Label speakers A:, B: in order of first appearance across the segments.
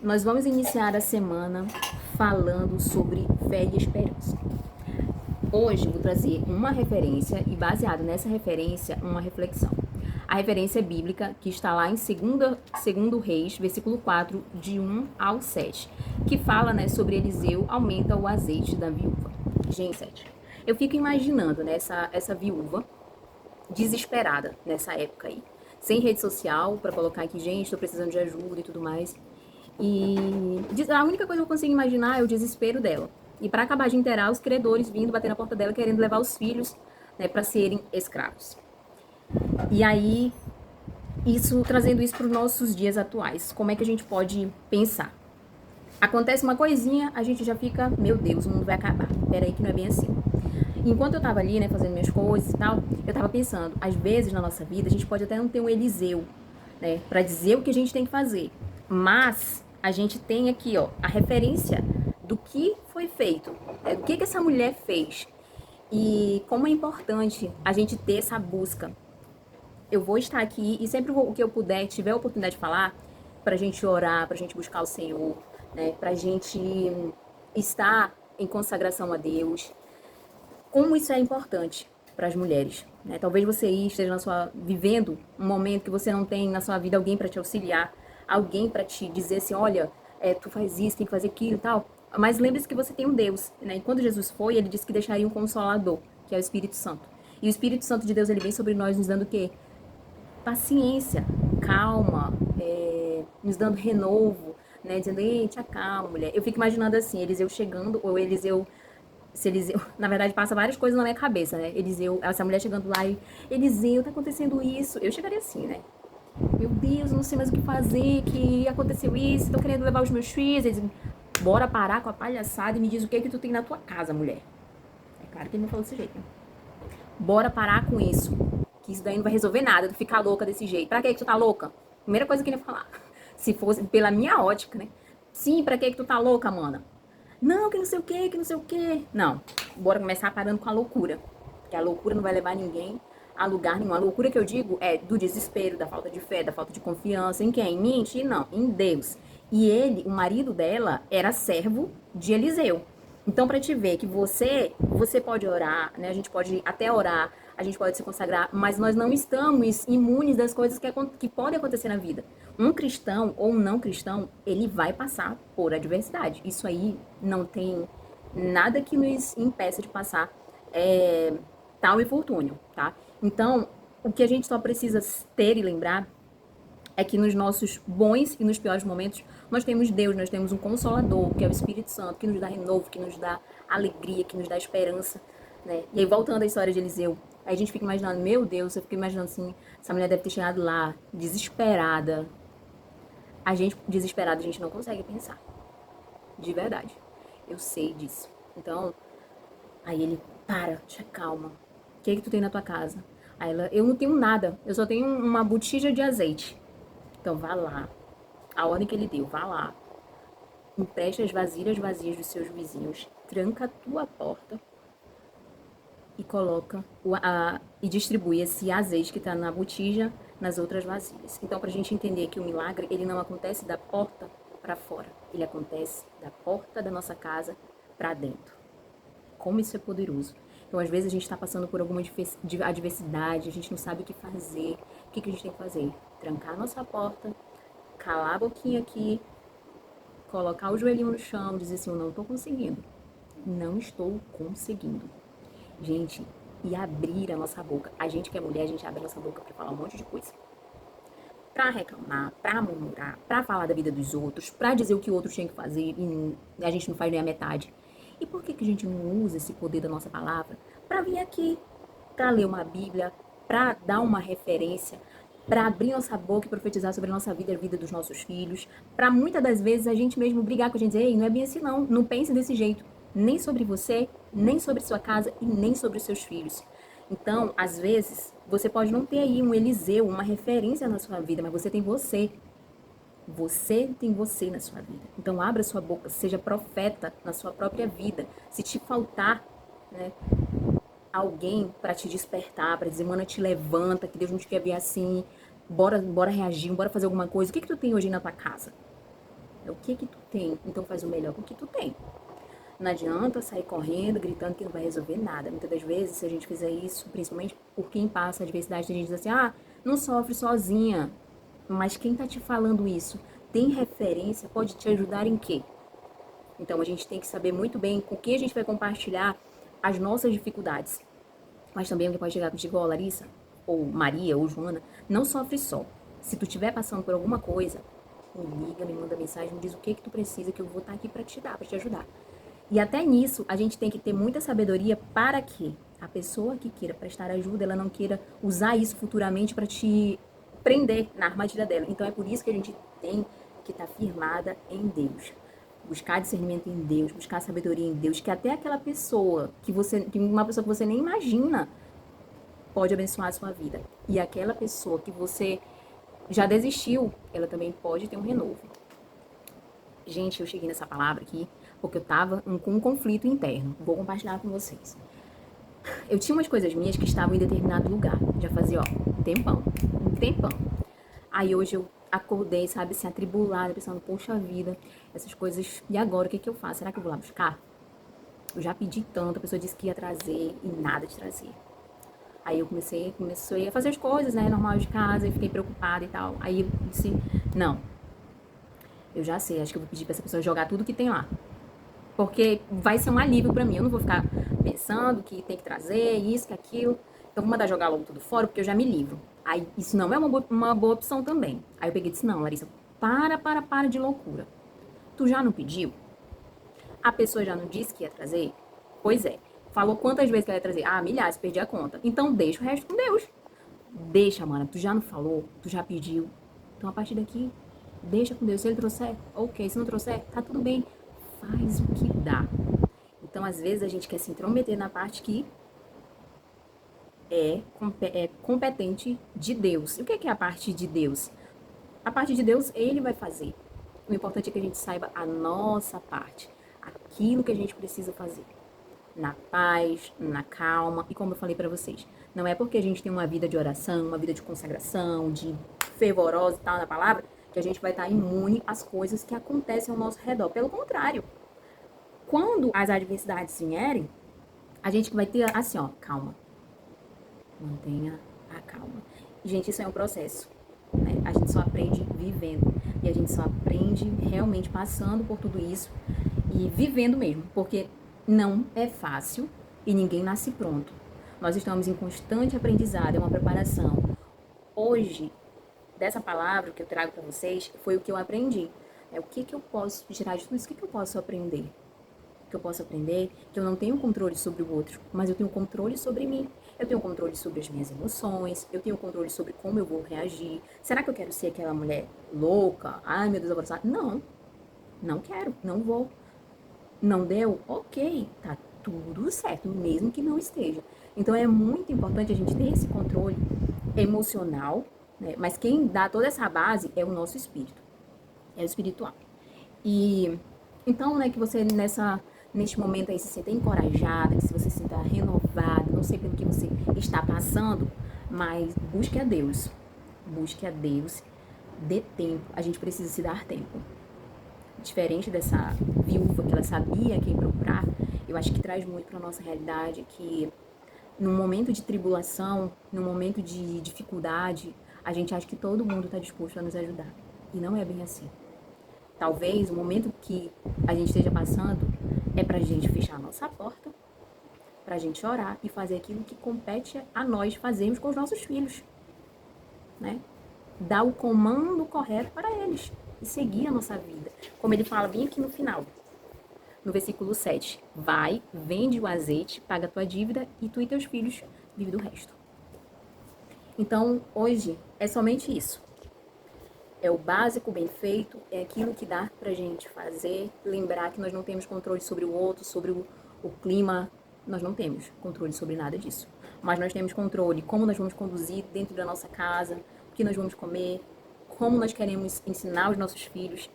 A: Nós vamos iniciar a semana falando sobre fé e esperança. Hoje vou trazer uma referência e, baseado nessa referência, uma reflexão. A referência é bíblica, que está lá em 2 Reis, versículo 4, de 1 ao 7, que fala, sobre Eliseu aumenta o azeite da viúva. Gente, eu fico imaginando, essa viúva desesperada nessa época aí, sem rede social para colocar aqui, gente, estou precisando de ajuda e tudo mais. E a única coisa que eu consigo imaginar é o desespero dela. E para acabar de inteirar, os credores vindo bater na porta dela, querendo levar os filhos, para serem escravos. E aí, trazendo isso para os nossos dias atuais, como é que a gente pode pensar? Acontece uma coisinha, a gente já fica, meu Deus, o mundo vai acabar. Peraí que não é bem assim. Enquanto eu tava ali, fazendo minhas coisas e tal, eu tava pensando, às vezes na nossa vida, a gente pode até não ter um Eliseu, pra dizer o que a gente tem que fazer. Mas a gente tem aqui, ó, a referência do que foi feito, do que essa mulher fez. E como é importante a gente ter essa busca. Eu vou estar aqui e sempre o que eu puder, tiver a oportunidade de falar, pra gente orar, pra gente buscar o Senhor, pra gente estar em consagração a Deus. Como isso é importante para as mulheres, Talvez você esteja vivendo um momento que você não tem na sua vida alguém para te auxiliar, alguém para te dizer assim, olha, tu faz isso, tem que fazer aquilo e tal. Mas lembre-se que você tem um Deus, E quando Jesus foi, ele disse que deixaria um consolador, que é o Espírito Santo. E o Espírito Santo de Deus, ele vem sobre nós nos dando o quê? Paciência, calma, nos dando renovo, Dizendo, ei, te acalma, mulher. Eu fico imaginando assim, Eliseu chegando, ou Eliseu se Eliseu, na verdade, passa várias coisas na minha cabeça, Eliseu, essa mulher chegando lá e, Eliseu, tá acontecendo isso. Eu chegaria assim, Meu Deus, não sei mais o que fazer, que aconteceu isso, tô querendo levar os meus filhos. Eles, bora parar com a palhaçada e me diz o que é que tu tem na tua casa, mulher. É claro que ele não falou desse jeito, Bora parar com isso, que isso daí não vai resolver nada, tu ficar louca desse jeito. Pra que tu tá louca? Primeira coisa que ele ia falar. Se fosse pela minha ótica, Sim, pra que tu tá louca, mana? Não, que não sei o que, que não sei o que. Não, bora começar parando com a loucura. Que a loucura não vai levar ninguém a lugar nenhum. A loucura que eu digo é do desespero, da falta de fé, da falta de confiança. Em quem? Em mim? Não, em Deus. E ele, o marido dela, era servo de Eliseu. Então, para te ver que você pode orar, A gente pode até orar, a gente pode se consagrar, mas nós não estamos imunes das coisas que podem acontecer na vida. Um cristão ou um não cristão, ele vai passar por adversidade. Isso aí não tem nada que nos impeça de passar tal infortúnio, tá? Então, o que a gente só precisa ter e lembrar é que nos nossos bons e nos piores momentos, nós temos Deus, nós temos um Consolador, que é o Espírito Santo, que nos dá renovo, que nos dá alegria, que nos dá esperança, E aí, voltando à história de Eliseu, aí a gente fica imaginando, meu Deus, eu fico imaginando assim, essa mulher deve ter chegado lá, desesperada. Desesperada, a gente não consegue pensar. De verdade. Eu sei disso. Então, aí ele, te acalma. O que é que tu tem na tua casa? Aí ela, eu não tenho nada, eu só tenho uma botija de azeite. Então vá lá. A ordem que ele deu, vá lá. Empreste as vasilhas vazias dos seus vizinhos. Tranca a tua porta e coloca e distribui esse azeite que está na botija nas outras vasilhas. Então, para a gente entender que o milagre, ele não acontece da porta para fora. Ele acontece da porta da nossa casa para dentro. Como isso é poderoso. Então, às vezes, a gente está passando por alguma adversidade, a gente não sabe o que fazer. O que a gente tem que fazer? Trancar a nossa porta, calar a boquinha aqui, colocar o joelhinho no chão, dizer assim, eu não estou conseguindo. Não estou conseguindo. Gente, e abrir a nossa boca. A gente que é mulher, a gente abre a nossa boca para falar um monte de coisa. Pra reclamar, pra murmurar, pra falar da vida dos outros, pra dizer o que o outro tinha que fazer e a gente não faz nem a metade. E por que a gente não usa esse poder da nossa palavra pra vir aqui, pra ler uma Bíblia, pra dar uma referência, pra abrir nossa boca e profetizar sobre a nossa vida e a vida dos nossos filhos, pra muitas das vezes a gente mesmo brigar com a gente, dizer, ei, não é bem assim não pense desse jeito, nem sobre você, nem sobre sua casa e nem sobre os seus filhos. Então, às vezes, você pode não ter aí um Eliseu, uma referência na sua vida, mas você tem você. Você tem você na sua vida. Então, abra sua boca, seja profeta na sua própria vida. Se te faltar, alguém para te despertar, para dizer, mana, te levanta, que Deus não te quer ver assim, bora reagir, bora fazer alguma coisa. O que tu tem hoje na tua casa? É o que tu tem, então faz o melhor com o que tu tem. Não adianta sair correndo, gritando que não vai resolver nada. Muitas das vezes, se a gente fizer isso, principalmente por quem passa a adversidade, a gente diz assim, não sofre sozinha. Mas quem tá te falando isso tem referência, pode te ajudar em quê? Então a gente tem que saber muito bem com quem a gente vai compartilhar as nossas dificuldades. Mas também alguém pode chegar contigo, ó, Larissa, ou Maria, ou Joana, não sofre só. Se tu estiver passando por alguma coisa, me liga, me manda mensagem, me diz o que tu precisa, que eu vou estar aqui para te dar, para te ajudar. E até nisso, a gente tem que ter muita sabedoria para que a pessoa que queira prestar ajuda, ela não queira usar isso futuramente para te prender na armadilha dela. Então é por isso que a gente tem que estar firmada em Deus. Buscar discernimento em Deus, buscar sabedoria em Deus, que até aquela pessoa que uma pessoa que você nem imagina pode abençoar a sua vida. E aquela pessoa que você já desistiu, ela também pode ter um renovo. Gente, eu cheguei nessa palavra aqui porque eu tava com um conflito interno. Vou compartilhar com vocês. Eu tinha umas coisas minhas que estavam em determinado lugar. Já fazia, um tempão. Um tempão. Aí hoje eu acordei, sabe, assim, atribulada, pensando, poxa vida, essas coisas. E agora, o que eu faço? Será que eu vou lá buscar? Eu já pedi tanto, a pessoa disse que ia trazer e nada de trazer. Aí eu comecei a fazer as coisas, né, normal de casa, e fiquei preocupada e tal. Aí eu disse, não, eu já sei, acho que eu vou pedir pra essa pessoa jogar tudo que tem lá. Porque vai ser um alívio pra mim, eu não vou ficar pensando que tem que trazer isso, que aquilo. Então vou mandar jogar logo tudo fora, porque eu já me livro. Aí isso não é uma boa opção também. Aí eu peguei e disse, não, Larissa, para de loucura. Tu já não pediu? A pessoa já não disse que ia trazer? Pois é. Falou quantas vezes que ela ia trazer? Milhares, perdi a conta. Então deixa o resto com Deus. Deixa, mana. Tu já não falou, tu já pediu. Então a partir daqui, deixa com Deus. Se ele trouxer, ok. Se não trouxer, tá tudo bem. Faz o que dá. Então, às vezes, a gente quer se intrometer na parte que é competente de Deus. E o que é a parte de Deus? A parte de Deus, ele vai fazer. O importante é que a gente saiba a nossa parte. Aquilo que a gente precisa fazer. Na paz, na calma. E como eu falei pra vocês, não é porque a gente tem uma vida de oração, uma vida de consagração, de fervorosa e tal na palavra, que a gente vai estar imune às coisas que acontecem ao nosso redor. Pelo contrário, quando as adversidades vierem, a gente vai ter assim, calma. Mantenha a calma. E, gente, isso é um processo, né? A gente só aprende vivendo. E a gente só aprende realmente passando por tudo isso e vivendo mesmo. Porque não é fácil e ninguém nasce pronto. Nós estamos em constante aprendizado, é uma preparação. Hoje, dessa palavra que eu trago para vocês, foi o que eu aprendi. O que eu posso tirar de tudo isso? O que eu posso aprender? Que eu posso aprender que eu não tenho controle sobre o outro, mas eu tenho controle sobre mim. Eu tenho controle sobre as minhas emoções, eu tenho controle sobre como eu vou reagir. Será que eu quero ser aquela mulher louca? Ai, meu Deus, agora sabe? Não, não quero, não vou. Não deu? Ok, tá tudo certo, mesmo que não esteja. Então é muito importante a gente ter esse controle emocional, né? Mas quem dá toda essa base é o nosso espírito, é o espiritual. E então, né, que você neste momento aí se sinta encorajada, que você se sinta renovada, não sei pelo que você está passando, mas busque a Deus. Busque a Deus, dê tempo, a gente precisa se dar tempo. Diferente dessa viúva que ela sabia quem procurar, eu acho que traz muito para a nossa realidade que num momento de tribulação, num momento de dificuldade, a gente acha que todo mundo está disposto a nos ajudar. E não é bem assim. Talvez o momento que a gente esteja passando é pra gente fechar a nossa porta, pra gente orar e fazer aquilo que compete a nós fazermos com os nossos filhos, né? Dar o comando correto para eles e seguir a nossa vida. Como ele fala bem aqui no final, no versículo 7. Vai, vende o azeite, paga a tua dívida e tu e teus filhos vivem do resto. Então, hoje é somente isso. É o básico bem feito, é aquilo que dá pra gente fazer, lembrar que nós não temos controle sobre o outro, sobre o clima, nós não temos controle sobre nada disso. Mas nós temos controle como nós vamos conduzir dentro da nossa casa, o que nós vamos comer, como nós queremos ensinar os nossos filhos.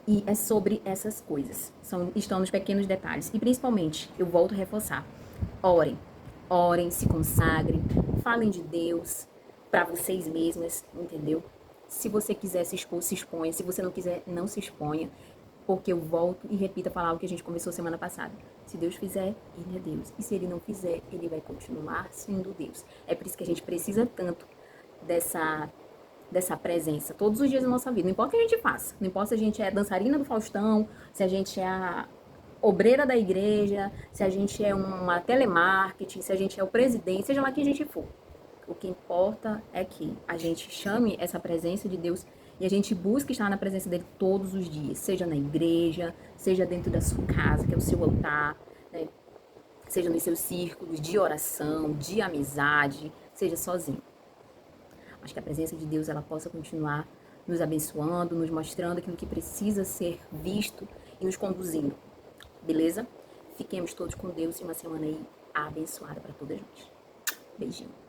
A: E é sobre essas coisas, estão nos pequenos detalhes. E principalmente, eu volto a reforçar, orem, se consagrem, falem de Deus para vocês mesmas, entendeu? Se você quiser se expor, se exponha. Se você não quiser, não se exponha. Porque eu volto e repito a palavra que a gente começou semana passada. Se Deus fizer, Ele é Deus. E se Ele não fizer, Ele vai continuar sendo Deus. É por isso que a gente precisa tanto dessa presença todos os dias da nossa vida. Não importa o que a gente faça. Não importa se a gente é dançarina do Faustão, se a gente é a obreira da igreja, se a gente é uma telemarketing, se a gente é o presidente, seja lá quem a gente for. O que importa é que a gente chame essa presença de Deus e a gente busque estar na presença dele todos os dias, seja na igreja, seja dentro da sua casa, que é o seu altar, né? Seja nos seus círculos de oração, de amizade, seja sozinho. Mas que a presença de Deus ela possa continuar nos abençoando, nos mostrando aquilo que precisa ser visto e nos conduzindo. Beleza? Fiquemos todos com Deus e uma semana aí abençoada para todas nós. Beijinho.